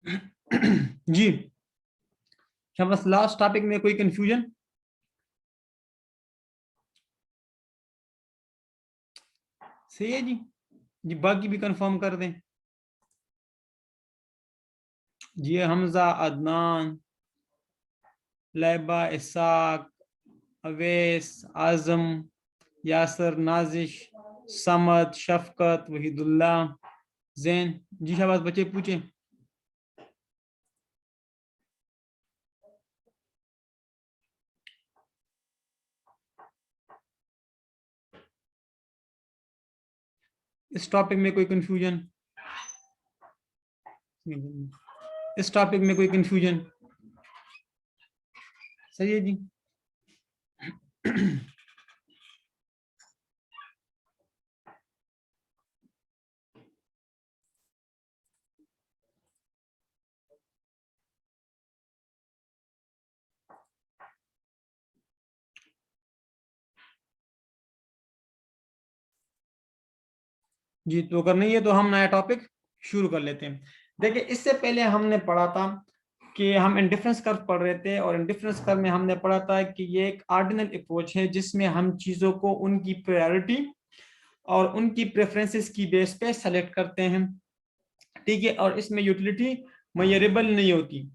जी शाबाश। Last topic में कोई कंफ्यूजन? सही है जी। जी बाकी भी कंफर्म कर दें। जी हमजा, अदनान, लैबा, इसाक, अवैस, आजम, यासर, नाजिश, समद, शफकत, वहीदुल्ला, जैन। जी शाबाश बच्चे पूछे। इस टॉपिक में कोई कंफ्यूजन? इस टॉपिक में कोई कंफ्यूजन? सही है जी। जी तो अगर नहीं है तो हम नया टॉपिक शुरू कर लेते हैं। देखिए इससे पहले हमने पढ़ा था कि हम इंडिफरेंस कर्व पढ़ रहे थे, और इंडिफरेंस कर्व में हमने पढ़ा था कि ये एक ऑर्डिनल अप्रोच है जिसमें हम चीजों को उनकी प्रायोरिटी और उनकी प्रेफरेंसेस की बेस पे सेलेक्ट करते हैं। ठीक है, और इसमें यूटिलिटी मेजरेबल नहीं होती।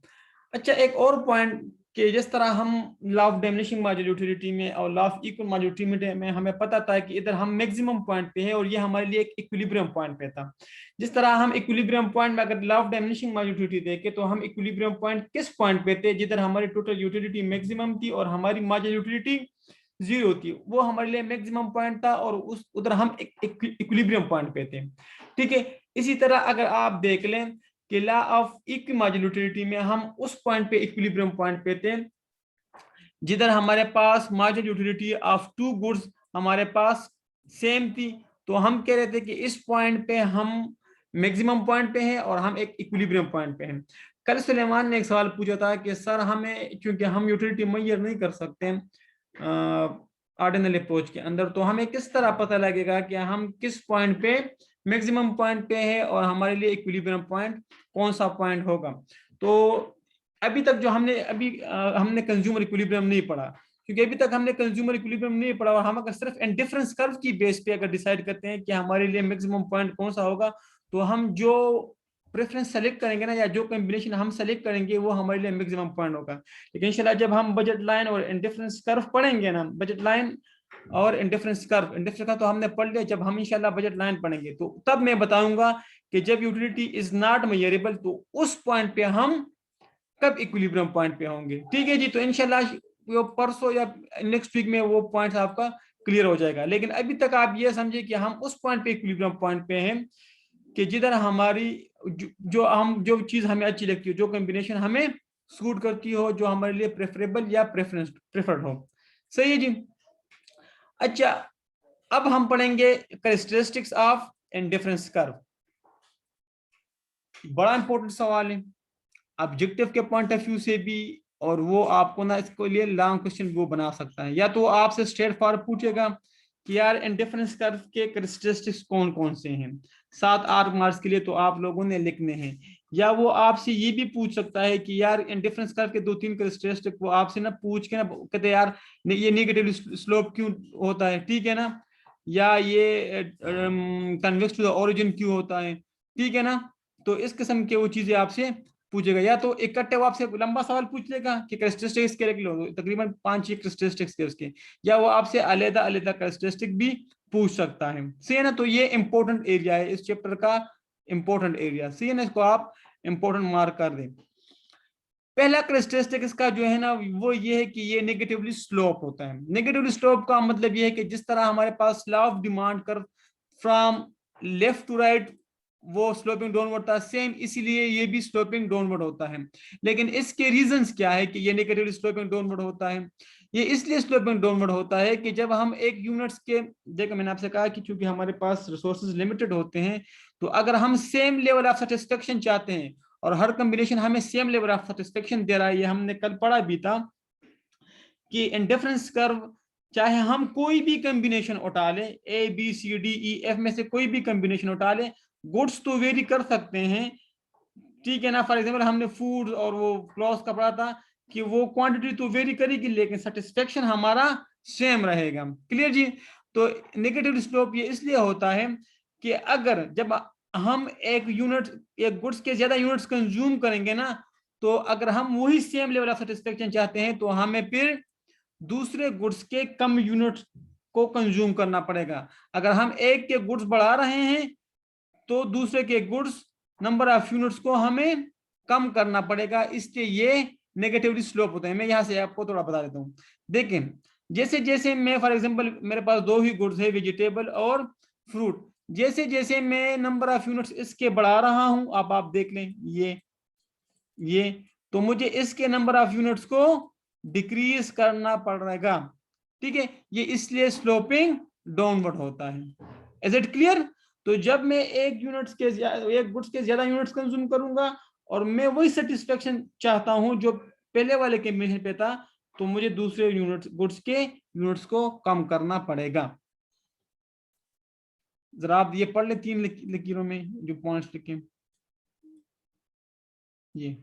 अच्छा एक और पॉइंट कि जिस तरह हम लॉ ऑफ डाइमिनिशिंग मॉड्यूलिटी में और लॉ ऑफ इक्वल मॉड्यूलिटी में हमें पता था कि इधर हम मैक्सिमम पॉइंट पे है और ये हमारे लिए एक इक्विलिब्रियम पॉइंट पे था। जिस तरह हम इक्विलिब्रियम पॉइंट में अगर लॉ ऑफ डाइमिनिशिंग मॉड्यूलिटी देखें तो हम इक्विलिब्रियम पॉइंट किस पॉइंट पे थे जिधर हमारी टोटल यूटिलिटी मैक्सिमम थी और हमारी मॉड्यूलिटी जीरो थी। वो हमारे लिए मैक्सिमम पॉइंट था और उस उधर हम इक्विलिब्रियम पॉइंट पे थे। ठीक है, इसी तरह अगर आप देख लें कि लॉ ऑफ इक्विमॉड्यूलिटी में हम उस पॉइंट पे इक्विलिब्रियम पॉइंट पे थे जिधर हमारे पास marginal utility of two goods हमारे पास सेम थी। तो हम कह रहे थे कि इस पॉइंट पे हम मैक्सिमम पॉइंट पे हैं और हम एक इक्विलिब्रियम पॉइंट पे हैं। कल सुलेमान ने एक सवाल पूछा था कि सर हमें, क्योंकि हम यूटिलिटी मेजर नहीं कर सकते ऑर्डिनल अप्रोच के अंदर, तो हमें किस तरह पता लगेगा कि हम किस पॉइंट पे मैक्सिमम पॉइंट पे है और हमारे लिए इक्विलिब्रियम पॉइंट कौन सा पॉइंट होगा। तो अभी तक जो हमने कंज्यूमर इक्विलिब्रियम नहीं पढ़ा, क्योंकि अभी तक हमने कंज्यूमर इक्विलिब्रियम नहीं पढ़ा और हम अगर सिर्फ इंडिफरेंस कर्व की बेस पे अगर डिसाइड करते हैं कि हमारे लिए मैक्सिमम पॉइंट कौन सा होगा, तो हम जो प्रेफरेंस सेलेक्ट करेंगे ना या जो कॉम्बिनेशन हम सेलेक्ट करेंगे वो हमारे लिए मैक्सिमम पॉइंट होगा। लेकिन इंशाल्लाह जब हम बजट लाइन और इंडिफरेंस कर्व पढ़ेंगे ना, बजट लाइन और इंडिफरेंस कर्व तो हमने पढ़ लिया, जब हम इंशाल्लाह बजट लाइन पढ़ेंगे तो तब मैं बताऊंगा कि जब यूटिलिटी इज नॉट मेजरेबल तो उस पॉइंट पे हम कब इक्विलिब्रियम पॉइंट पे होंगे। ठीक है जी, तो इंशाल्लाह वो परसों या नेक्स्ट वीक में वो पॉइंट आपका क्लियर हो जाएगा। लेकिन अभी तक आप ये समझे कि हम उस पॉइंट पे इक्विलिब्रियम पॉइंट पे हैं कि जिधर हमारी जो चीज हमें अच्छी लगती हो, जो कॉम्बिनेशन हमें सूट करती हो, जो हमारे लिए प्रेफरेबल या प्रेफर्ड हो। सही है जी। अच्छा अब हम पढ़ेंगे कैरेक्टरिस्टिक्स ऑफ इंडिफरेंस कर्व। बड़ा इंपॉर्टेंट सवाल है ऑब्जेक्टिव के पॉइंट ऑफ व्यू से भी, और वो आपको ना इसके लिए लॉन्ग क्वेश्चन वो बना सकता है। या तो आपसे स्ट्रेट फॉरवर्ड पूछेगा कि यार इंडिफरेंस कर्व के कैरेक्टरिस्टिक्स कौन कौन से हैं, 7-8 मार्क्स के लिए तो आप लोगों ने लिखने हैं। या वो आपसे ये भी पूछ सकता है कि यार इंडिफरेंस कर्व के 2-3 कैरेक्टरिस्टिक वो आपसे ना पूछ के ना कहते यार ये नेगेटिव स्लोप क्यों होता है, ठीक है ना, या ये कन्वेक्स टू द ओरिजिन क्यों होता है, ठीक है ना। तो इस किस्म के वो चीजें आपसे पूछेगा। या तो इकट्ठे वो आपसे लंबा सवाल पूछ लेगा कि कैरेक्टरिस्टिक्स के तकरीबन 5-6 कैरेक्टरिस्टिक्स के उसके, या वो आपसे अलग अलग कैरेक्टरिस्टिक भी पूछ सकता है। सही है ना, तो ये इंपॉर्टेंट एरिया है इस चैप्टर का, इंपॉर्टेंट एरिया। सही है ना, इसको आप इंपॉर्टेंट मार्क कर दें। पहला कैरेक्टरिस्टिक इसका जो है ना वो ये है कि ये नेगेटिवली स्लोप होता है। नेगेटिवली स्लोप का मतलब ये है कि जिस तरह हमारे पास law of demand curve from left to right वो स्लोपिंग डाउनवर्ड था, सेम इसीलिए ये भी स्लोपिंग डाउनवर्ड होता है। लेकिन इसके रीजंस क्या है कि ये नेगेटिवली स्लोपिंग डाउनवर्ड होता है? ये इसलिए स्लोपिंग डाउनवर्ड होता है कि जब हम एक यूनिट्स के, देखो मैंने आपसे कहा कि चूंकि हमारे पास रिसोर्सेज लिमिटेड होते हैं, तो अगर हम सेम लेवल ऑफ सेटिस्फेक्शन चाहते हैं और हर कॉम्बिनेशन हमें सेम लेवल ऑफ सेटिस्फेक्शन दे रहा है, ये हमने कल पढ़ा भी था कि इंडिफरेंस कर्व चाहे हम कोई भी कॉम्बिनेशन उठा ले, A B C D E F में से कोई भी कॉम्बिनेशन उठा ले, गुड्स तो वेरी कर सकते हैं ठीक है ना। फॉर एग्जाम्पल हमने फूड और वो क्लॉथ का पढ़ा था कि वो क्वांटिटी तो वेरी करेगी लेकिन सेटिस्फेक्शन हमारा सेम रहेगा। क्लियर जी। तो नेगेटिव स्लोप ये इसलिए होता है कि अगर जब हम एक गुड्स के ज्यादा यूनिट्स कंज्यूम करेंगे ना, तो अगर हम वही सेम लेवल ऑफ सेटिस्फेक्शन चाहते हैं तो हमें फिर दूसरे गुड्स के कम यूनिट्स को कंज्यूम करना पड़ेगा। अगर हम एक के गुड्स बढ़ा रहे हैं तो दूसरे के गुड्स नंबर ऑफ यूनिट्स को हमें कम करना पड़ेगा, इसलिए ये नेगेटिव स्लोप होते हैं। मैं यहां से आपको थोड़ा बता देता हूं। देखें, जैसे जैसे मैं फॉर एग्जांपल मेरे पास दो ही गुड्स है, वेजिटेबल और फ्रूट, जैसे जैसे मैं नंबर ऑफ यूनिट्स इसके बढ़ा रहा हूं, आप देख लें ये तो मुझे इसके नंबर ऑफ यूनिट्स को डिक्रीज करना पड़ेगा। ठीक है, ये इसलिए स्लोपिंग डाउनवर्ड होता है। Is it clear? तो जब मैं एक गुड्स के ज्यादा यूनिट्स कंज्यूम करूंगा और मैं वही सेटिस्फेक्शन चाहता हूं जो पहले वाले के मिशन पे था, तो मुझे दूसरे गुड्स के यूनिट्स को कम करना पड़ेगा। जरा आप ये पढ़ ले 3 लकीरों में जो पॉइंट्स लिखे ये।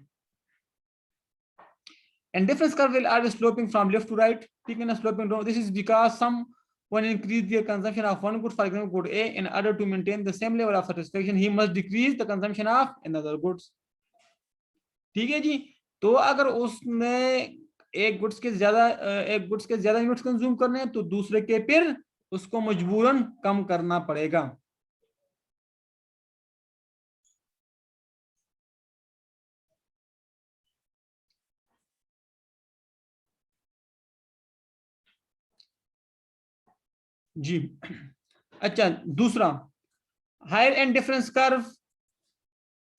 And difference curve will always sloping from left to right. ठीक है ना, sloping down. This is because someone increase their consumption of one good, for example, good A, in order to maintain the same level of satisfaction, he must decrease the consumption of another goods. ठीक है जी। तो अगर उसने एक goods के ज्यादा units consume करने हैं तो दूसरे के फिर उसको मजबूरन कम करना पड़ेगा। जी। अच्छा, दूसरा, higher indifference curve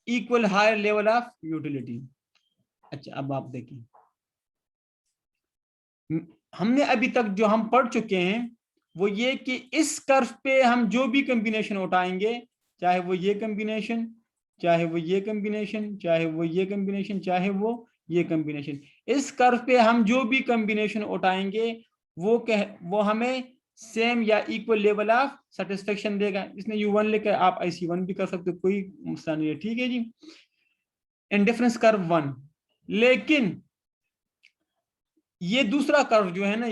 equal higher level of utility. अच्छा, अब आप देखें, हमने अभी तक जो हम पढ़ चुके हैं वो ये कि इस कर्व पे हम जो भी कॉम्बिनेशन उठाएंगे, चाहे वो ये कॉम्बिनेशन, चाहे वो ये कॉम्बिनेशन, चाहे वो ये कॉम्बिनेशन, चाहे वो ये कॉम्बिनेशन, इस कर्व पे हम जो भी कॉम्बिनेशन उठाएंगे वो हमें सेम या इक्वल लेवल ऑफ सेटिस्फेक्शन देगा। इसने U1 लेकर आप IC1 भी कर सकते हो, कोई मसला नहीं है। ठीक है जी। Indifference curve 1। लेकिन ये दूसरा कर्व जो है ना,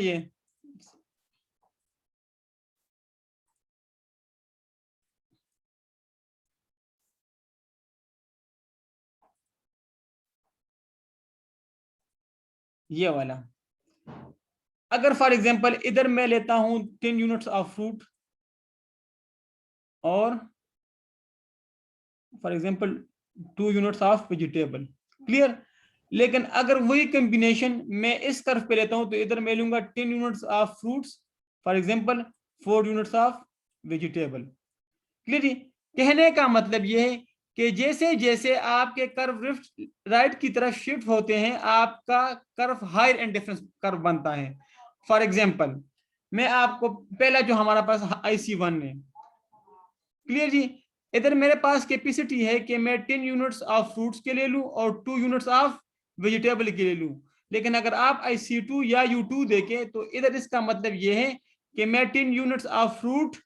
ये वाला, अगर फॉर एग्जांपल इधर मैं लेता हूं 10 यूनिट्स ऑफ फ्रूट और for example 2 units of vegetable, clear. लेकिन अगर वही कॉम्बिनेशन मैं इस कर्व पे लेता हूं तो इधर मैं लूंगा 10 units of fruits, for example 4 units of vegetable. Clear जी। कहने का मतलब यह है कि जैसे जैसे आपके कर्व राइट की तरफ शिफ्ट होते हैं, आपका curve higher indifference curve बनता है। फॉर एग्जांपल मैं आपको पहला जो हमारा पास IC1 है, क्लियर जी, इधर मेरे पास कैपेसिटी है कि मैं 10 यूनिट्स ऑफ फ्रूट्स के ले लूं और 2 यूनिट्स ऑफ वेजिटेबल के ले लूं। लेकिन अगर आप IC2 या U2 देखें तो इधर इसका मतलब यह है कि मैं 10 यूनिट्स ऑफ फ्रूट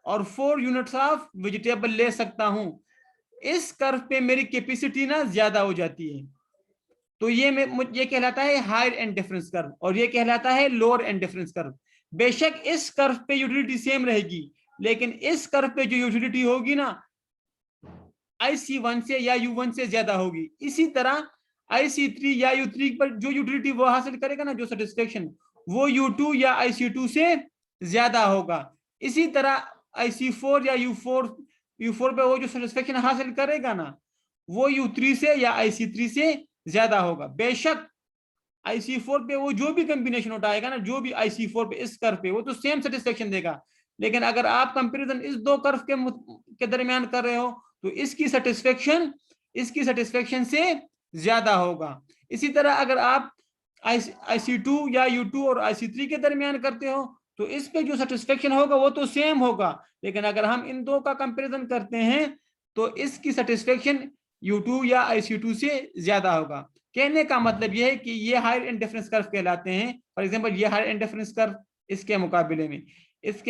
और 4 यूनिट्स ऑफ वेजिटेबल ले सकता हूं। इस कर्व पे मेरी कैपेसिटी ना ज्यादा हो जाती है, तो ये कहलाता है हायर एंड डिफरेंस कर्व और ये कहलाता है लोअर एंड डिफरेंस कर्व। बेशक इस कर्व पे यूटिलिटी सेम रहेगी, लेकिन इस कर्व पे जो यूटिलिटी होगी ना IC1 से या U1 से ज्यादा होगी। इसी तरह IC3 या U3 पर जो यूटिलिटी वो हासिल करेगा ना, जो सेटिस्फेक्शन, वो U2 या IC2 से ज्यादा होगा। इसी तरह IC4 या U4 पे वो जो सेटिस्फेक्शन हासिल करेगा ना, वो U3 से या IC3 से ज्यादा होगा। बेशक IC4 पे वो जो भी कॉम्बिनेशन उठाएगा ना, जो भी IC4 पे इस कर्व पे, वो तो सेम सेटिस्फेक्शन देगा। लेकिन अगर आप कंपैरिजन इस दो कर्व के दरमियान कर रहे हो तो इसकी सेटिस्फेक्शन से ज्यादा होगा। इसी तरह अगर आप IC2 या U2 और IC3 के दरमियान करते हो तो इस पे जो सेटिस्फेक्शन होगा वो तो सेम होगा, लेकिन अगर हम इन दो का कंपैरिजन करते हैं तो इसकी सेटिस्फेक्शन U2 या IC2 से ज्यादा होगा। कहने का मतलब यह है कि ये हायर एंड डिफरेंस कर्व कहलाते हैं। फॉर एग्जांपल ये हायर एंड डिफरेंस कर्व, इसके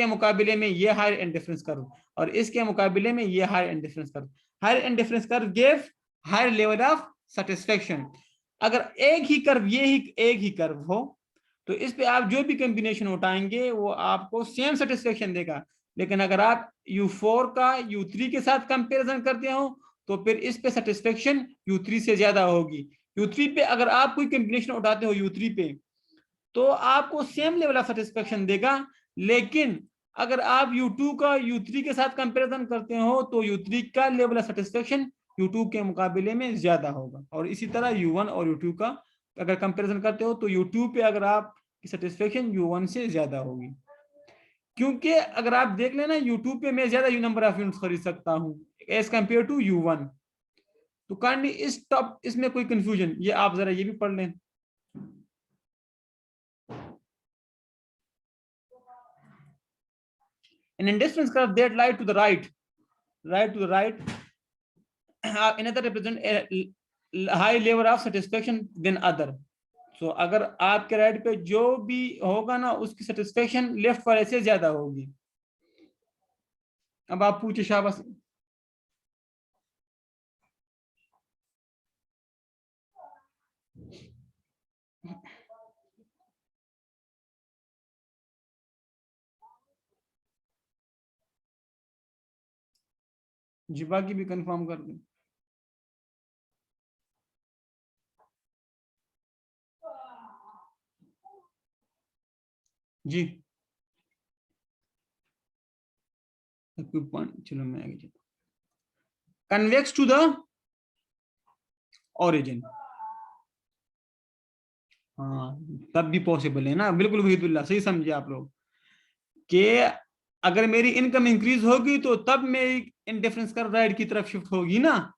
मुकाबले में ये हायर एंड डिफरेंस कर्व और इसके मुकाबले में ये higher indifference curve. Higher indifference curve give higher level of satisfaction. अगर एक ही कर्व, ये ही एक ही कर्व हो, तो इस पे आप जो भी कॉम्बिनेशन उठाएंगे वो आपको सेम सेटिस्फेक्शन देगा। लेकिन अगर आप U4 का U3 के साथ कंपैरिजन करते हो तो फिर इस पे सेटिस्फेक्शन U3 से ज्यादा होगी। U3 पे अगर आप कोई कॉम्बिनेशन उठाते हो U3 पे, तो आपको सेम लेवल ऑफ सेटिस्फेक्शन देगा। लेकिन अगर आप U2 का U3 के साथ कंपैरिजन करते हो तो U3 का लेवल ऑफ सेटिस्फेक्शन U2 के मुकाबले में ज्यादा होगा। और इसी तरह U1 और U2 का अगर कंपैरिजन करते हो तो U2 पे अगर आप सेटिस्फेक्शन U1 से ज्यादा होगी। क्योंकि अगर आप देख लेना U2 पे मैं ज्यादा नंबर ऑफ यूनिट्स खरीद सकता हूँ एज कंपेयर टू U1। तो काइंडली इस टॉप इसमें कोई कंफ्यूजन, ये आप जरा ये भी पढ़ लें। An indifference curve that lie to the right to the right another represent a high level of satisfaction than other. So अगर आपके राइट पे जो भी होगा ना उसकी सेटिस्फेक्शन लेफ्ट वाले से ज्यादा होगी। अब आप पूछे शाबाश। जी बाकी भी कंफर्म कर दें। जी चलो मैं आगे चलता। कन्वेक्स टू द ओरिजिन, हाँ तब भी पॉसिबल है ना, बिल्कुल वहीदुल्ला सही समझे आप लोग कि अगर मेरी इनकम इंक्रीज होगी तो तब मेरी इंडिफरेंस कर राइट की तरफ शिफ्ट होगी ना।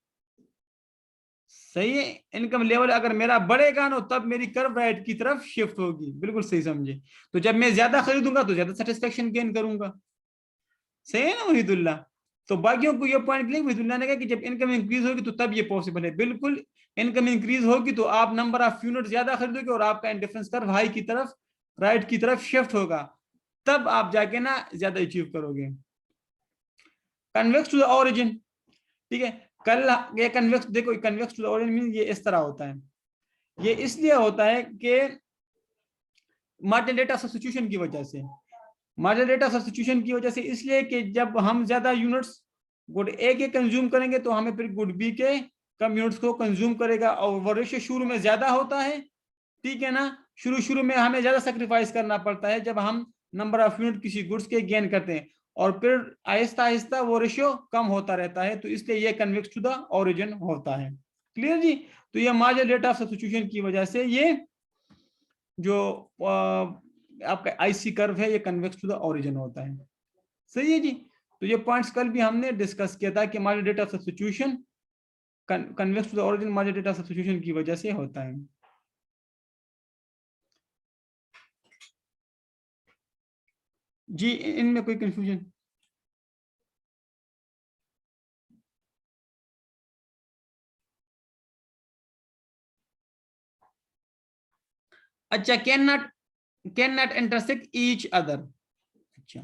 सही है, इनकम लेवल अगर मेरा बढ़ेगा ना तब मेरी कर्व राइट की तरफ शिफ्ट होगी, बिल्कुल सही समझे। तो जब मैं ज्यादा खरीदूंगा तो ज्यादा सेटिस्फेक्शन गेन करूंगा। सही है ना वहीदुल्ला। तो बाकियों को ये पॉइंट लिख वहीदुल्ला ने कहा कि जब इनकम इंक्रीज होगी तो तब ये पॉसिबल है, बिल्कुल। इनकम इंक्रीज होगी तो आप नंबर ऑफ यूनिट ज्यादा खरीदोगे और आपका इंडिफरेंस कर्व हाई की तरफ राइट की तरफ शिफ्ट होगा, तब आप जाके ना ज्यादा अचीव करोगे। कन्वेक्स टू द ओरिजिन, ठीक है। कल ये कन्वेक्स देखो, convex to the origin mean ये इस तरह होता है। ये इसलिए होता है कि मार्जिनल रेट ऑफ सब्स्टिट्यूशन की वजह से, मार्जिनल रेट ऑफ सब्स्टिट्यूशन की वजह से इसलिए कि जब हम ज्यादा यूनिट्स गुड ए के कंज्यूम करेंगे तो हमें फिर गुड बी के कम यूनिट्स को कंज्यूम करेगा, और वो रेशियो शुरू में ज्यादा होता है, ठीक है ना। शुरू शुरू में हमें ज्यादा सेक्रीफाइस करना पड़ता है जब हम नंबर ऑफ यूनिट किसी गुड्स के गेन करते हैं, और फिर आहिस्ता आहिस्ता वो रेशियो कम होता रहता है। तो इसलिए ये कन्वेक्स टू द ओरिजिन होता है। क्लियर जी। तो ये मार्जिनल रेट ऑफ सब्स्टिट्यूशन की वजह से ये जो आपका आईसी कर्व है ये कन्वेक्स टू द ओरिजिन होता है। सही है जी। तो ये पॉइंट्स कल भी हमने डिस्कस किया था कि marginal rate of substitution convex to the origin marginal rate of substitution की वजह से होता है। जी इनमें कोई कंफ्यूजन? अच्छा, can not intersect each other. अच्छा,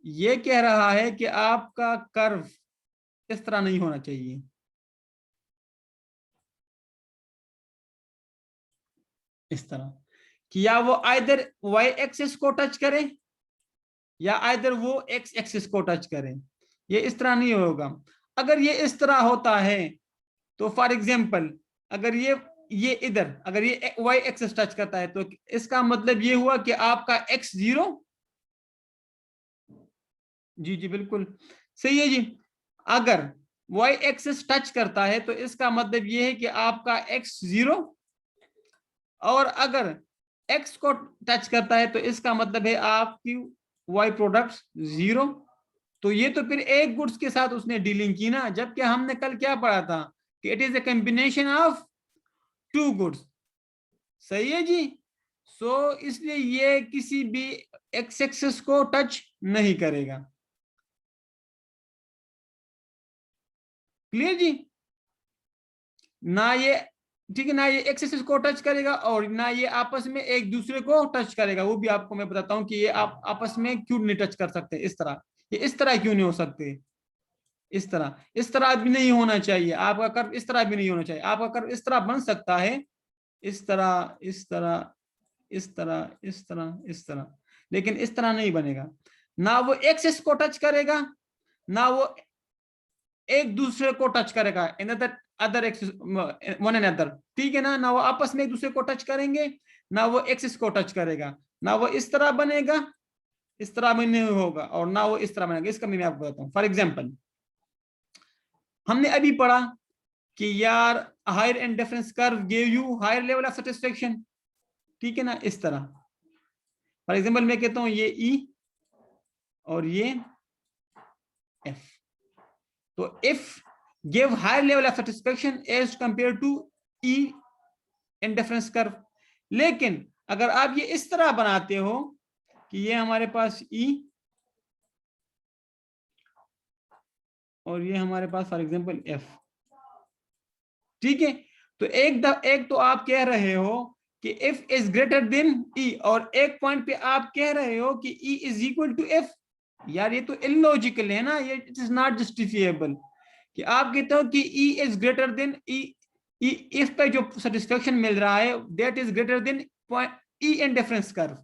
ये कह रहा है कि आपका कर्व इस तरह नहीं होना चाहिए, इस तरह कि या वो आइदर वाई एक्सिस को टच करे या आइदर वो एक्स एक्सिस को टच करे। ये इस तरह नहीं होगा। अगर ये इस तरह होता है तो फॉर एग्जाम्पल अगर ये इधर अगर ये वाई एक्सिस टच करता है तो इसका मतलब ये हुआ कि आपका एक्स जीरो। जी जी बिल्कुल सही है जी। अगर वाई एक्सिस टच करता है तो इसका मतलब ये है कि आपका एक्स जीरो, और अगर एक्स को टच करता है तो इसका मतलब है आपकी वाई प्रोडक्ट जीरो। तो ये तो फिर एक गुड्स के साथ उसने डीलिंग की ना, जबकि हमने कल क्या पढ़ा था कि it is a combination of two goods. सही है जी। सो इसलिए ये किसी भी एक्स एक्सिस को टच नहीं करेगा। क्लियर जी। ना ये, ठीक है ना, ये एक्स एक्सिस को टच करेगा और ना ये आपस में एक दूसरे को टच करेगा। वो भी आपको मैं बताता हूँ कि ये आप आपस में क्यों नहीं टच कर सकते इस तरह, ये इस तरह क्यों नहीं हो सकते। इस तरह भी नहीं होना चाहिए, आपका कर्व इस तरह भी नहीं होना चाहिए, आपका कर्व इस तरह बन सकता है, इस तरह, इस तरह, इस तरह, इस तरह, इस तरह, लेकिन इस तरह नहीं बनेगा। ना वो एक्सिस को टच करेगा, ना वो एक दूसरे को टच करेगा, another other axis one another, ठीक है ना वो आपस में एक दूसरे को टच करेंगे, ना वो एक्सिस को टच करेगा, ना वो इस तरह बनेगा, इस तरह में नहीं होगा, और ना वो इस तरह बनेगा। इसका मैं आपको बताता हूँ। फॉर एग्जाम्पल, हमने अभी पढ़ा कि यार higher indifference curve give you higher level of satisfaction, ठीक है ना, इस तरह। फॉर एग्जाम्पल मैं कहता हूं ये ई और ये एफ, तो if give higher level of satisfaction as compare to E indifference curve. लेकिन अगर आप ये इस तरह बनाते हो कि ये हमारे पास ई और ये हमारे पास फॉर एग्जाम्पल एफ, ठीक है, तो एक तो आप कह रहे हो कि F is greater than E, और एक पॉइंट पे आप कह रहे हो कि E is equal to F. यार ये तो इलॉजिकल है ना, ये इट इज नॉट जस्टिफिएबल कि आप कहते हो कि E is greater than E, if पे जो सेटिस्फेक्शन मिल रहा है that is greater than E indifference curve,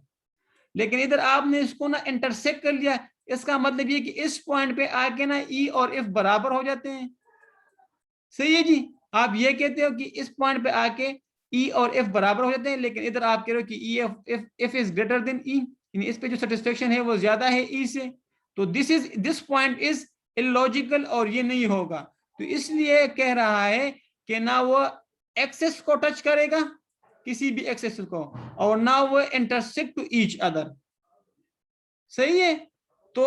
लेकिन इधर आपने इसको ना इंटरसेक्ट कर लिया। इसका मतलब ये कि इस पॉइंट पे आके ना ई और एफ बराबर हो जाते हैं, सही है जी। आप ये कहते हो कि इस पॉइंट पे आके ई और एफ बराबर हो जाते हैं, लेकिन इधर आप कह रहे हो कि E F is greater than E, इस पे जो सेटिस्फेक्शन है वो ज्यादा है ई से, तो दिस पॉइंट इज इलॉजिकल और ये नहीं होगा। तो इसलिए कह रहा है कि ना वो एक्सेस को टच करेगा, किसी भी एक्सेस को, और ना वो इंटरसेक्ट टू ईच अदर, सही है। तो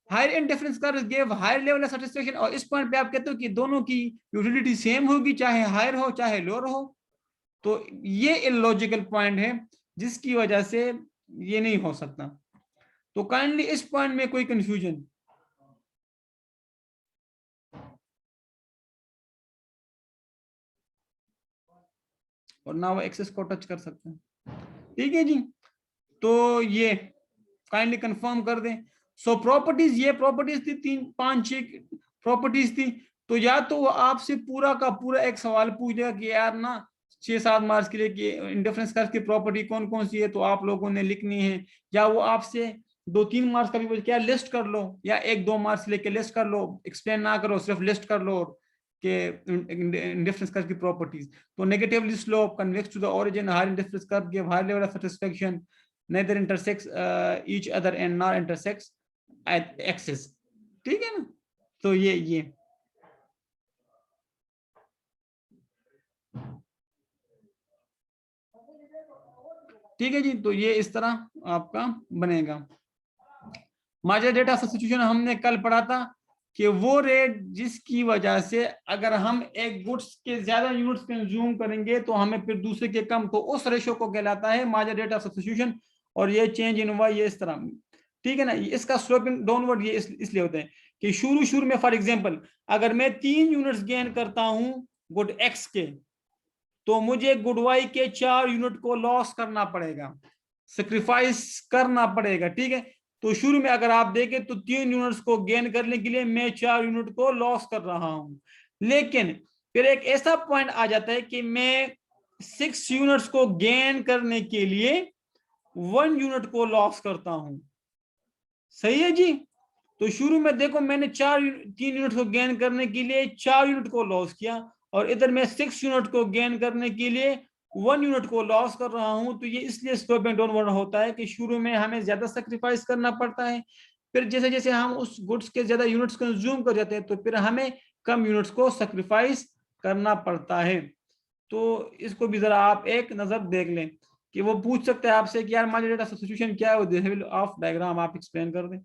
higher indifference curve give higher level of satisfaction, और इस पॉइंट पे आप कहते हो कि दोनों की यूटिलिटी सेम होगी, चाहे हायर हो चाहे लोअर हो। तो ये इलॉजिकल पॉइंट है जिसकी वजह से ये नहीं हो सकता। तो काइंडली इस पॉइंट में कोई कंफ्यूजन? और ना वो एक्सेस को टच कर सकते हैं, ठीक है जी। तो ये काइंडली कंफर्म कर दें। सो प्रॉपर्टीज, ये प्रॉपर्टीज थी, 3 5 6 प्रॉपर्टीज थी। तो या तो वो आपसे पूरा का पूरा एक सवाल पूछ लेगा कि यार ना 6 7 मार्क्स के लिए कि इंडिफरेंस कर्व की प्रॉपर्टी कौन कौन सी है, तो आप लोगों ने लिखनी है, या वो आपसे 2 3 मार्क्स का भी बोले क्या लिस्ट कर लो, या 1 2 मार्क्स लेके लिस्ट कर लो, एक्सप्लेन ना करो, सिर्फ लिस्ट कर लो के इंडिफरेंस कर्व की प्रॉपर्टीज। तो negatively slope convex to the origin, higher indifference curve give higher level of satisfaction, neither intersects each other and nor intersects at axis, ठीक है ना। तो ये ठीक है जी। तो ये इस तरह आपका बनेगा। मार्जिनल रेट ऑफ सब्स्टिट्यूशन हमने कल पढ़ा था कि वो रेट जिसकी वजह से अगर हम एक गुड्स के ज्यादा यूनिट्स कंज्यूम करेंगे तो हमें फिर दूसरे के कम, तो उस रेशो को कहलाता है मार्जिनल रेट ऑफ सब्स्टिट्यूशन। और ये चेंज इन वाई ये इस तरह, ठीक है ना। इसका स्लोपिंग डाउनवर्ड ये इसलिए होते हैं कि शुरू शुरू में फॉर एग्जांपल अगर मैं 3 यूनिट्स गेन करता हूं गुड एक्स के, तो मुझे गुड वाई के 4 यूनिट को लॉस करना पड़ेगा, सेक्रीफाइस करना पड़ेगा, ठीक है। तो शुरू में अगर आप देखें तो 3 यूनिट्स को गेन करने के लिए मैं 4 यूनिट को लॉस कर रहा हूं, लेकिन फिर एक ऐसा पॉइंट आ जाता है कि मैं 6 यूनिट्स को गेन करने के लिए 1 यूनिट को लॉस करता हूं, सही है जी। तो शुरू में देखो मैंने 3 यूनिट को गेन करने के लिए 4 यूनिट को लॉस किया, और इधर मैं 6 यूनिट को गेन करने के लिए 1 यूनिट को लॉस कर रहा हूं। तो ये इसलिए स्लोपिंग डाउनवर्ड होता है कि शुरू में हमें ज्यादा सेक्रीफाइस करना पड़ता है, फिर जैसे जैसे हम उस गुड्स के ज्यादा यूनिट्स कंज्यूम कर जाते हैं तो फिर हमें कम यूनिट्स को सेक्रीफाइस करना पड़ता है। तो इसको भी जरा आप एक नजर देख लें कि वो पूछ सकते हैं आपसे कि यार मार्जिनल रेट ऑफ सब्स्टिट्यूशन क्या है, ऑफ डायग्राम आप एक्सप्लेन कर दें।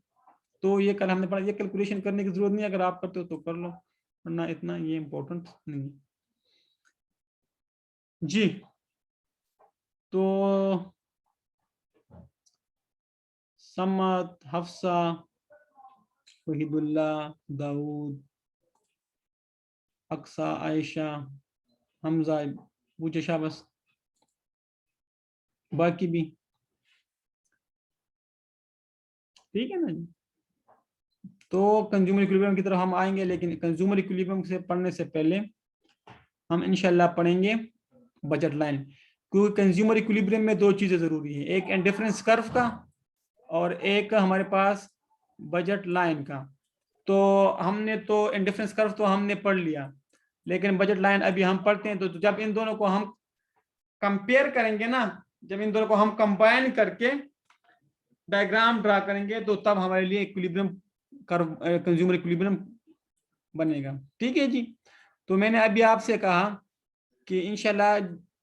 तो ये कल हमने पढ़ा, ये कैलकुलेशन करने की जरूरत नहीं, अगर आप करते हो तो कर लो, वरना इतना ये इंपॉर्टेंट नहीं जी। तो सम्मत, हफ्सा, वहीदुल्ला, दाऊद, अक्सा, आयशा, हमजा, पूछे शाबस, बाकी भी ठीक है ना जी। तो कंज्यूमर इक्विलिब्रियम की तरफ हम आएंगे, लेकिन कंज्यूमर इक्विलिब्रियम से पढ़ने से पहले हम इंशाल्लाह पढ़ेंगे बजट लाइन, क्योंकि कंज्यूमर इक्विलिब्रियम में दो चीजें जरूरी है, एक इंडिफरेंस कर्व का और एक हमारे पास बजट लाइन का। तो हमने तो इंडिफरेंस कर्व तो हमने पढ़ लिया, लेकिन बजट लाइन अभी हम पढ़ते हैं। तो जब इन दोनों को हम कंपेयर करेंगे ना, जब इन दोनों को हम कंबाइन करके डायग्राम ड्रा करेंगे, तो तब हमारे लिए इक्विलिब्रियम कर्व, कंज्यूमर इक्विलिब्रियम बनेगा। ठीक है जी। तो मैंने अभी आपसे कहा कि इंशाल्लाह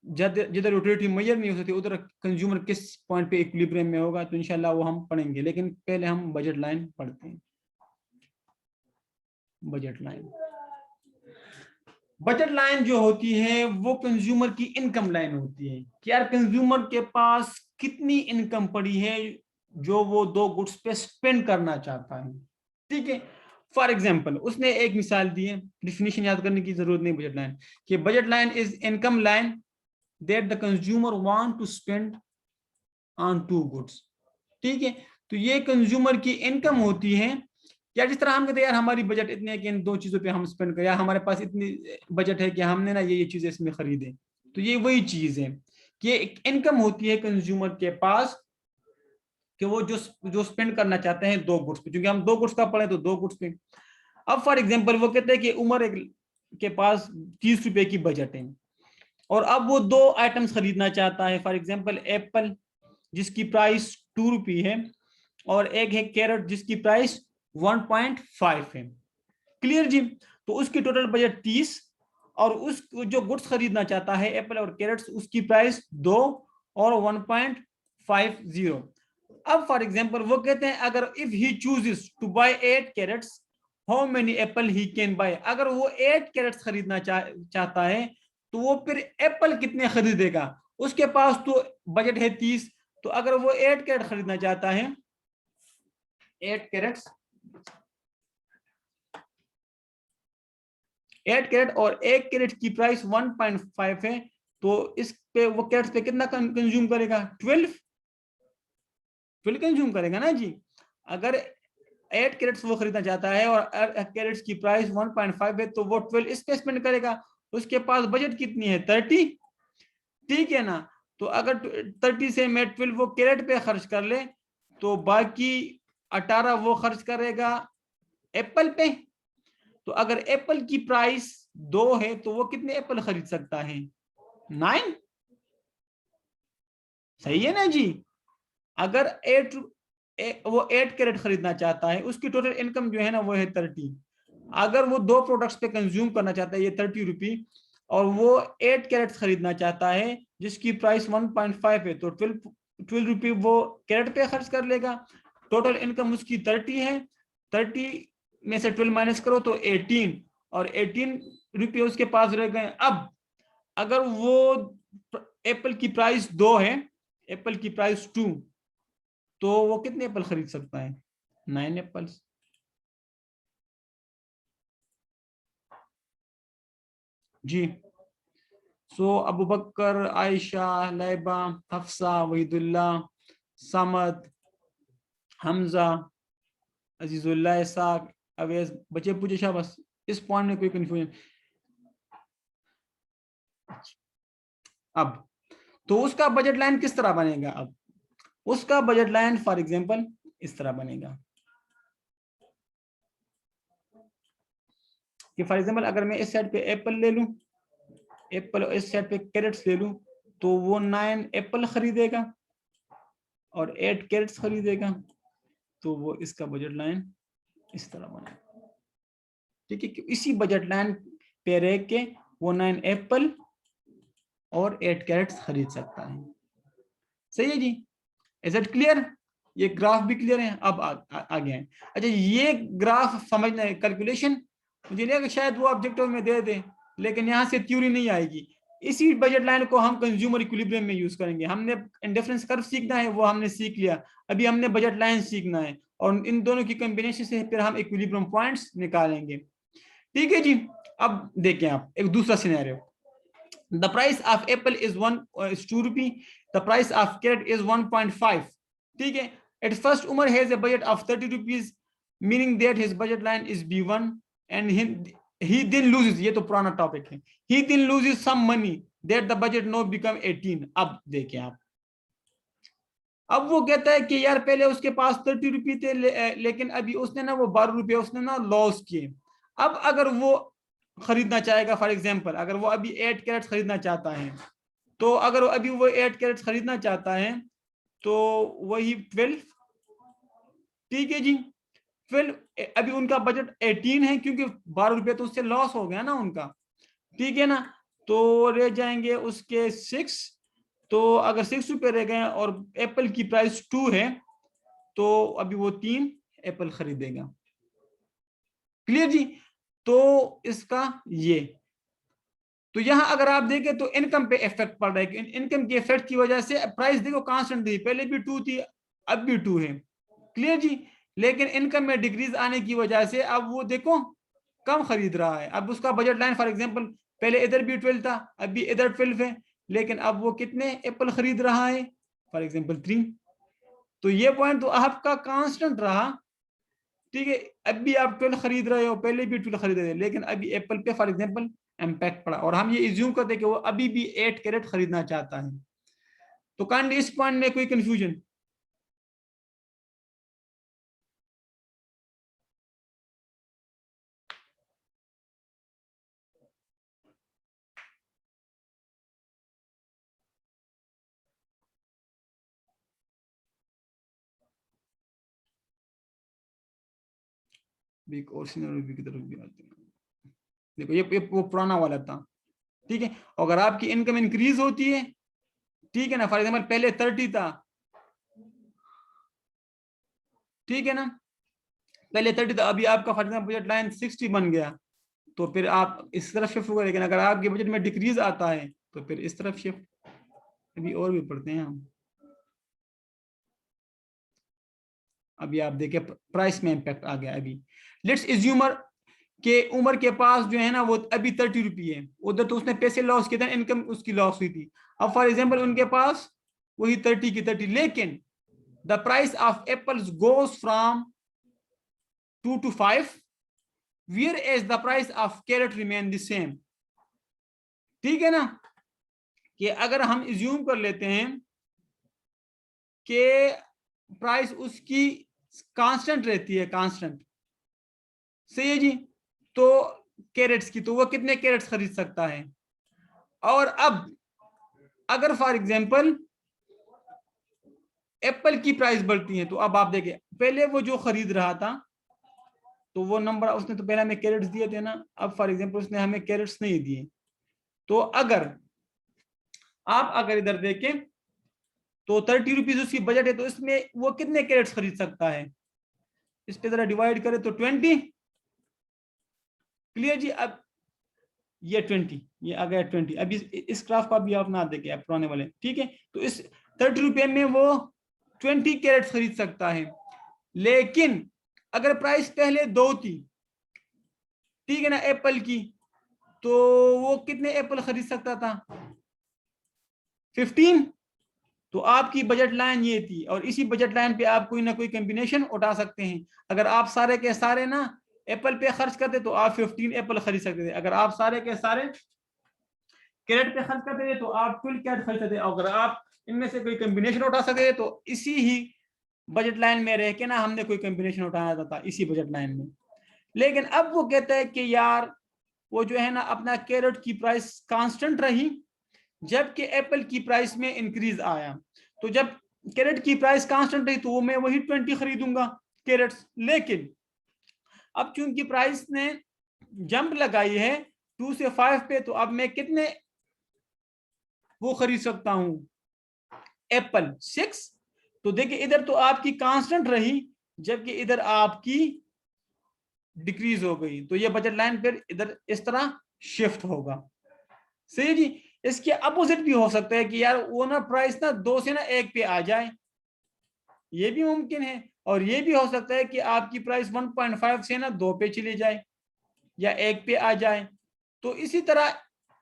जिधर यूटिलिटी मेजर नहीं हो सकती उधर कंज्यूमर किस पॉइंट पे इक्विलिब्रियम में होगा, तो इंशाल्लाह वो हम पढ़ेंगे। लेकिन पहले हम बजट लाइन पढ़ते हैं। बजट लाइन, बजट लाइन जो होती है वो कंज्यूमर की इनकम लाइन होती है कि यार कंज्यूमर के पास कितनी इनकम पड़ी है जो वो दो गुड्स पे स्पेंड करना चाहता है। ठीक है, फॉर एग्जाम्पल उसने एक मिसाल दी है, डिफिनीशन याद करने की जरूरत नहीं बजट लाइन कि budget line is income line that the consumer want to spend on two goods. ठीक है, तो ये कंज्यूमर की इनकम होती है। या जिस तरह हम कहते हैं यार हमारी बजट इतनी है कि इन दो चीजों पे हम स्पेंड करें, या हमारे पास इतनी बजट है कि हमने ना ये चीजें इसमें खरीदे। तो ये वही चीज है कि एक इनकम होती है कंज्यूमर के पास कि वो जो जो स्पेंड करना चाहते हैं दो गुड्स पे, क्योंकि हम दो गुड्स का पढ़े तो दो गुड्स पे। अब फॉर एग्जाम्पल वो कहते हैं कि उमर के पास 30 रुपए की बजट है और अब वो दो आइटम्स खरीदना चाहता है। फॉर एग्जाम्पल एप्पल जिसकी प्राइस 2 रुपये है और एक है कैरेट जिसकी प्राइस 1.5 है। क्लियर जी। तो उसकी टोटल बजट 30 और उस जो गुड्स खरीदना चाहता है एप्पल और कैरेट्स उसकी प्राइस 2 और 1.50। अब फॉर एग्जांपल वो कहते हैं अगर if he chooses to buy 8 carrots how many apple he can buy. अगर वो 8 कैरेट्स खरीदना चाहता है तो वो फिर एप्पल कितने खरीदेगा। उसके पास तो बजट है 30, तो अगर वो 8 कैरेट खरीदना चाहता है 8 कैरेट्स 8 कैरेट और 1 कैरेट की प्राइस 1.5 है, तो इस पे वो कैरेट्स पे कितना कंज्यूम करेगा 12 कंज्यूम करेगा ना जी। अगर 8 कैरेट्स वो खरीदना चाहता है और कैरेट्स की प्राइस 1.5 है तो वो 12 इस पे स्पेंड करेगा। उसके पास बजट कितनी है 30। ठीक है ना। तो अगर 30 से मैं 12 वो कैरेट पे खर्च कर ले तो बाकी 18 वो खर्च करेगा एप्पल पे। तो अगर एप्पल की प्राइस 2 है तो वो कितने एप्पल खरीद सकता है 9। सही है ना जी। अगर वो 8 कैरेट खरीदना चाहता है उसकी टोटल इनकम जो है ना वो है 30। अगर वो दो प्रोडक्ट्स पे कंज्यूम करना चाहता है ये 30 रुपये और वो 8 कैरेट खरीदना चाहता है जिसकी प्राइस 1.5 है तो 12 रुपये वो कैरेट पे खर्च कर लेगा। टोटल इनकम उसकी 30 है, 30 में से 12 माइनस करो तो 18 और 18 रुपये उसके पास रह गए। अब अगर वो एप्पल की प्राइस 2 है, एप्पल की प्राइस 2, तो वो कितने एप्पल खरीद सकता है 9 एप्पल्स। जी। सो अबू बकर, आयशा, लैबा, हफ्सा, वहीदुल्ला, समद, हमजा, अजीजुल्लाह, इसाक, अवैस, बचे पूछे शाबाश। इस पॉइंट में कोई कंफ्यूजन। अब तो उसका बजट लाइन किस तरह बनेगा। अब उसका बजट लाइन फॉर एग्जांपल इस तरह बनेगा कि फॉर एग्जांपल अगर मैं इस साइड पे एप्पल ले लूं, एप्पल इस साइड पे कैरेट्स ले लूं, तो वो 9 एप्पल खरीदेगा और 8 कैरेट्स खरीदेगा। तो वो इसका बजट लाइन इस तरह बनेगा। ठीक है, कि इसी बजट लाइन पे रह के वो 9 एप्पल और 8 कैरेट्स खरीद सकता है। सही है जी। Is it clear. ये ग्राफ भी क्लियर है। अब आगे हैं। अच्छा, ये ग्राफ समझना है कैलकुलेशन मुझे नहीं शायद वो ऑब्जेक्टिव में दे दे, लेकिन यहाँ से थ्योरी नहीं आएगी। इसी बजट लाइन को हम कंज्यूमर इक्विलिब्रियम में यूज करेंगे। हमने इंडिफरेंस कर्व सीखना है, वो हमने सीख लिया। अभी हमने बजट लाइन सीखना है और इन दोनों की कॉम्बिनेशन से फिर हम इक्विलिब्रियम पॉइंट्स निकालेंगे। ठीक है जी। अब देखें आप एक दूसरा scenario. The price of apple is 2 rupee. The price of carrot is 1.5. ठीक है। At first Umar has a budget of 30 rupees. Meaning that his budget line is B1 and he then loses, ये तो पुराना topic है, he then loses some money that the budget now become 18। अब देखें आप, अब वो कहता है कि यार पहले उसके पास 30 रुपये थे, लेकिन अभी उसने ना वो 12 रुपये उसने ना लॉस किए। अब अगर वो खरीदना चाहेगा, फॉर एग्जांपल अगर वो अभी 8 कैरेट खरीदना चाहता है, तो अगर अभी वो 8 कैरेट खरीदना चाहता है तो वही 12, ठीक है जी, 12, अभी उनका बजट 18 है क्योंकि 12 रुपये तो उससे लॉस हो गया ना उनका, ठीक है ना, तो रह जाएंगे उसके 6। तो अगर 6 रुपये रह गए और एप्पल की प्राइस 2 है, तो अभी वो 3 एप्पल खरीदेगा। क्लियर जी? तो इसका ये, तो यहां अगर आप देखें तो इनकम पे इफेक्ट पड़ रहा है कि इनकम के इफेक्ट की वजह से प्राइस देखो कांस्टेंट थी, पहले भी 2 थी, अब भी 2 है। क्लियर जी? लेकिन इनकम में डिक्रीज आने की वजह से अब वो देखो कम खरीद रहा है। अब उसका बजट लाइन फॉर एग्जांपल पहले इधर भी 12 था, अभी इधर 12 है, लेकिन अब वो कितने एप्पल खरीद रहा है, फॉर एग्जांपल 3। तो ये पॉइंट तो आपका कांस्टेंट रहा, ठीक है, अभी आप 12 खरीद रहे हो, पहले भी 12 खरीद रहे थे, लेकिन अभी एप्पल पे फॉर एग्जांपल इम्पैक्ट पड़ा और हम ये इज्यूम करते कि वो अभी भी 8 कैरेट खरीदना चाहता है। तो काइंडली इस पॉइंट में कोई कंफ्यूजन? एक और सिनेरियो की तरफ भी आते हैं। देखो ये वो पुराना वाला था, ठीक है, अगर आपकी इनकम इंक्रीज होती है, ठीक है ना, फॉर एग्जांपल पहले 30 था, ठीक है ना, पहले 30 था, अभी आपका फॉर एग्जांपल बजट लाइन 60 बन गया, तो फिर आप इस तरफ शिफ्ट होगा। लेकिन अगर आपके बजट में डिक्रीज आता है तो फिर इस तरफ शिफ्ट। अभी और भी पढ़ते हैं हम। अभी आप देखें प्राइस में इंपैक्ट आ गया। अभी लेट्स एज्यूमर के उमर के पास जो है ना वो अभी 30 रुपये है, उधर तो उसने पैसे लॉस किए थे, इनकम उसकी लॉस हुई थी। अब फॉर एग्जांपल उनके पास वही 30 की 30, लेकिन the price of apples goes from 2 to 5, whereas the price of carrot remain the same। ठीक है ना, कि अगर हम इज्यूम कर लेते हैं कि प्राइस उसकी कांस्टेंट रहती है, कांस्टेंट, सही है जी, तो कैरेट्स की, तो वो कितने कैरेट्स खरीद सकता है। और अब अगर फॉर एग्जांपल एप्पल की प्राइस बढ़ती है, तो अब आप देखिए पहले वो जो खरीद रहा था तो वो नंबर उसने तो पहले हमें कैरेट्स दिए थे ना, अब फॉर एग्जांपल उसने हमें कैरेट्स नहीं दिए। तो अगर आप अगर इधर देखें तो 30 रुपीज उसकी बजट है, तो इसमें वो कितने कैरेट्स खरीद सकता है, इस पे जरा डिवाइड करें तो 20। क्लियर जी? अब ये 20, ये आ गया 20। अभी इस ग्राफ को भी आप ना देखें, पुराने वाले, ठीक है, तो इस 30 रुपये में वो 20 कैरेट्स खरीद सकता है। लेकिन अगर प्राइस पहले 2 थी, ठीक है ना, एप्पल की, तो वो कितने एप्पल खरीद सकता था, 15। तो आपकी बजट लाइन ये थी, और इसी बजट लाइन पे आप कोई ना कोई कॉम्बिनेशन उठा सकते हैं। अगर आप सारे के सारे ना एप्पल पे खर्च करते तो आप 15 एप्पल खरीद सकते थे। अगर आप सारे के सारे कैरेट पे खर्च करते थे तो आप 12 कैरेट खरीद सकते थे। अगर आप इनमें से कोई कॉम्बिनेशन उठा सकते थे तो इसी ही बजट लाइन में रह के ना हमने कोई कॉम्बिनेशन उठाया था इसी बजट लाइन में। लेकिन अब वो कहता है कि यार वो जो है ना अपना कैरेट की प्राइस कांस्टेंट रही, जबकि एप्पल की प्राइस में इंक्रीज आया। तो जब कैरेट की प्राइस कांस्टेंट रही तो मैं वही 20 खरीदूंगा कैरेट्स। लेकिन अब चूंकि प्राइस ने जंप लगाई है 2 से 5 पे, तो अब मैं कितने वो खरीद सकता हूं, एप्पल 6। तो देखिए इधर तो आपकी कांस्टेंट रही, जबकि इधर आपकी डिक्रीज हो गई। तो ये बजट लाइन फिर इधर इस तरह शिफ्ट होगा। सही जी? इसके अपोजिट भी हो सकता है कि यार वो ना प्राइस ना 2 से ना 1 पे आ जाए, ये भी मुमकिन है। और ये भी हो सकता है कि आपकी प्राइस 1.5 से ना 2 पे चली जाए या 1 पे आ जाए। तो इसी तरह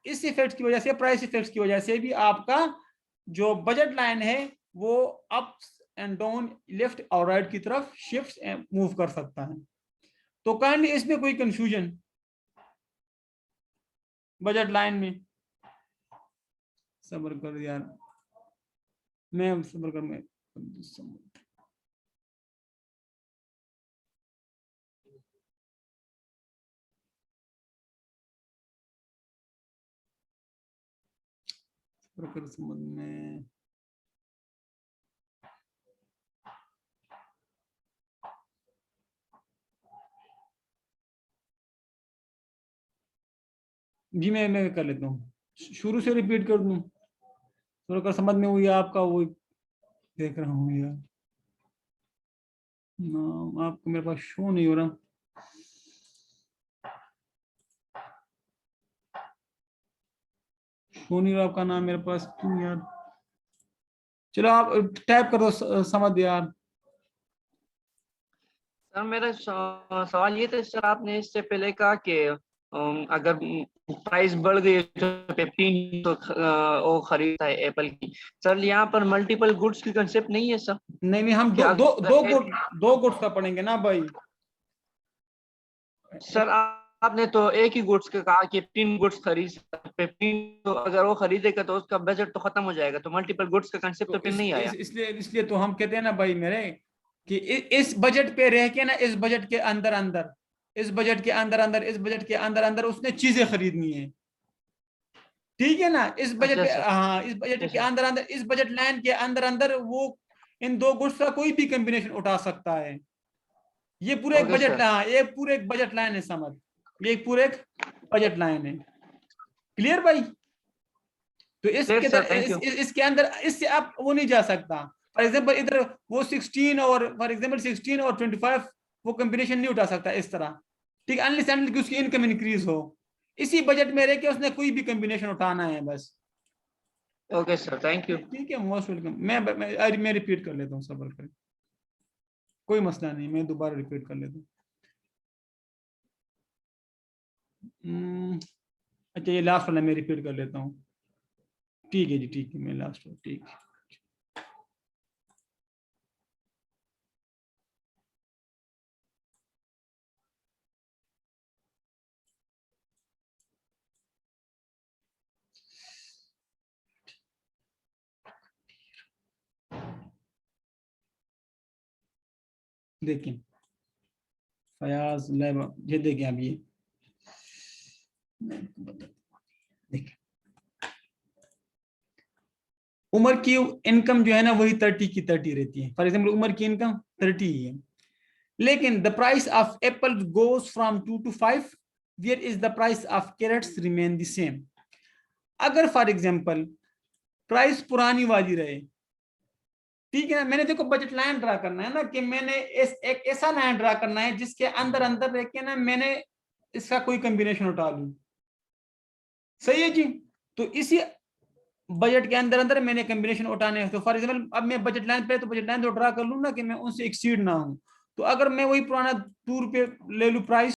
इस इफेक्ट की वजह से, प्राइस इफेक्ट की वजह से भी आपका जो बजट लाइन है वो अप एंड डाउन, लेफ्ट और राइट की तरफ शिफ्ट मूव कर सकता है। तो काइंडली इसमें कोई कंफ्यूजन बजट लाइन में? सब्र कर यार, मैं सब्र कर, मैं सब्र कर, समझ में। जी मैं कर लेता हूँ, शुरू से रिपीट कर दूं? सब्र कर, समझ में हुई आपका? वो देख रहा हूँ यार, नाम आपको मेरे पास शो नहीं हो रहा। शो नहीं हो रहा आपका नाम मेरे पास, क्यों यार? चलो आप टाइप कर दो समझ यार। सर मेरा सवाल ये था सर, आपने इससे पहले कहा कि अगर प्राइस बढ़ गई तो 15 तो वो खरीदता है एप्पल की। सर यहाँ पर मल्टीपल गुड्स की कंसेप्ट नहीं है सर? नहीं नहीं, हम क्या दो दो दो गुट दो गुट्स का पढ़ेंगे ना भाई। सर आपने तो एक ही गुड्स का कहा कि 15 गुड्स खरीद 15, तो अगर वो खरीदेगा तो उसका बजट तो खत्म हो जाएगा, तो मल्टीपल गुड्स का कंसेप्ट तो तो फिर नहीं आया। इसलिए इसलिए तो हम कहते हैं ना भाई मेरे, कि इस बजट पे रह के ना, इस बजट के अंदर अंदर, इस बजट के अंदर अंदर, इस बजट के अंदर अंदर उसने चीजें खरीदनी है। ठीक है ना? इस बजट अच्छा पे, सर। हाँ, इस बजट के अच्छा अंदर अंदर, इस बजट लाइन के अंदर अंदर वो इन दो गुड्स का कोई भी कॉम्बिनेशन उठा सकता है। ये पूरे एक ओके बजट, सर। हाँ, ये पूरे एक बजट लाइन है, समझ। ये एक पूरे एक बजट लाइन है। क्लियर भाई? तो क्लियर सर, थैंक यू। इसके अंदर इससे आप वो नहीं जा सकता। फॉर एग्जाम्पल इधर वो 16 और फॉर एग्जाम्पल 16 और 25 वो कॉम्बिनेशन नहीं उठा सकता इस तरह। ठीक, अनलेस एंड कि उसकी इनकम इंक्रीज हो। इसी बजट में रह के उसने कोई भी कॉम्बिनेशन उठाना है बस। Okay sir, thank you. ठीक है, मोस्ट वेलकम। मैं रिपीट कर लेता हूँ, सबर करें, कोई मसला नहीं, मैं दोबारा रिपीट कर लेता हूँ। अच्छा, ये लास्ट वाला मैं रिपीट कर लेता हूँ। ठीक है जी, ठीक है, मैं लास्ट, ठीक है। देखिए फयाज लैब, ये देखिए अब ये देखिए, उमर की इनकम जो है ना वही 30 की 30 रहती है। फॉर एग्जाम्पल उमर की इनकम 30 ही है, लेकिन the price of apple goes from 2 to 5, where is the price of carrots remain the same. अगर फॉर एग्जाम्पल प्राइस पुरानी वाली रहे, ठीक है ना, मैंने देखो बजट लाइन ड्रा करना है ना, कि मैंने एक ऐसा लाइन ड्रा करना है जिसके अंदर अंदर रह के ना मैंने इसका कोई कॉम्बिनेशन उठा लूं। सही है जी? तो इसी बजट के अंदर अंदर मैंने कॉम्बिनेशन उठाने हैं। तो फॉर एग्जाम्पल अब मैं बजट लाइन पे, तो बजट लाइन तो ड्रा कर लूँ ना कि मैं उनसे एक्सीड ना हूं। तो अगर मैं वही पुराना 2 रुपये ले लूँ प्राइस,